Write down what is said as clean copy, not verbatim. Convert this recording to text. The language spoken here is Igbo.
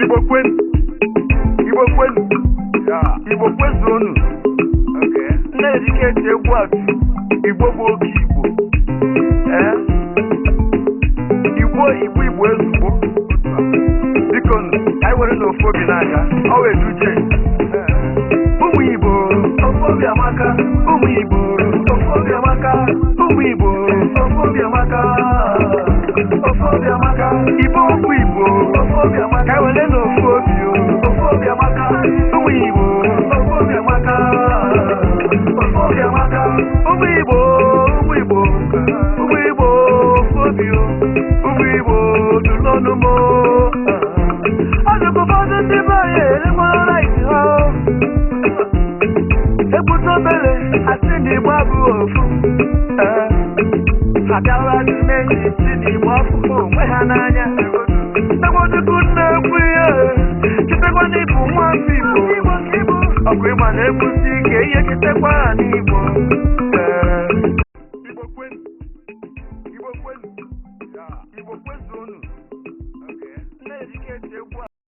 Igbo kwenu. Igbo kwenu. Igbo kwezuonu. Na-ejike eti egwu atụ. Igbo bụ oke Igbo. Igbo ezugbo. Biko anyị were n'ofu obi n'anya. Ọ wee duche. Ụmụ Igbo, ofu obi amaka. Ụmụ Igbo, ofu obi amaka. Ụmụ Igbo, ofu obi amaka. Ofu obi amaka. Igbo okwu Igbo, ofu obi amaka. Ka anyị were n'ofu obi o. Ofu obi amaka. Ụmụ Igbo, ofu obi amaka. Ofu obi amaka. Ụmụ Igbo, ụmụ Igbo. Ụmụ Igbo, ofu obi o. Ụmụ Igbo, dụlọnụ mo. Ọ dịkwa ụfọdụ ndị be anyị erimara laịtị ha. Ekwute obere asị na Igbo abụghị ofu. Ha bịara dị n'enyi si na Igbo afụfụ onwe ha n'anya. Egbochukwu na-ekwu ihe chetakwa na ịbụ nwa afọ Igbo. Ọkụ ịma na-ekwusi ike ihe chetakwa ha n'Igbo.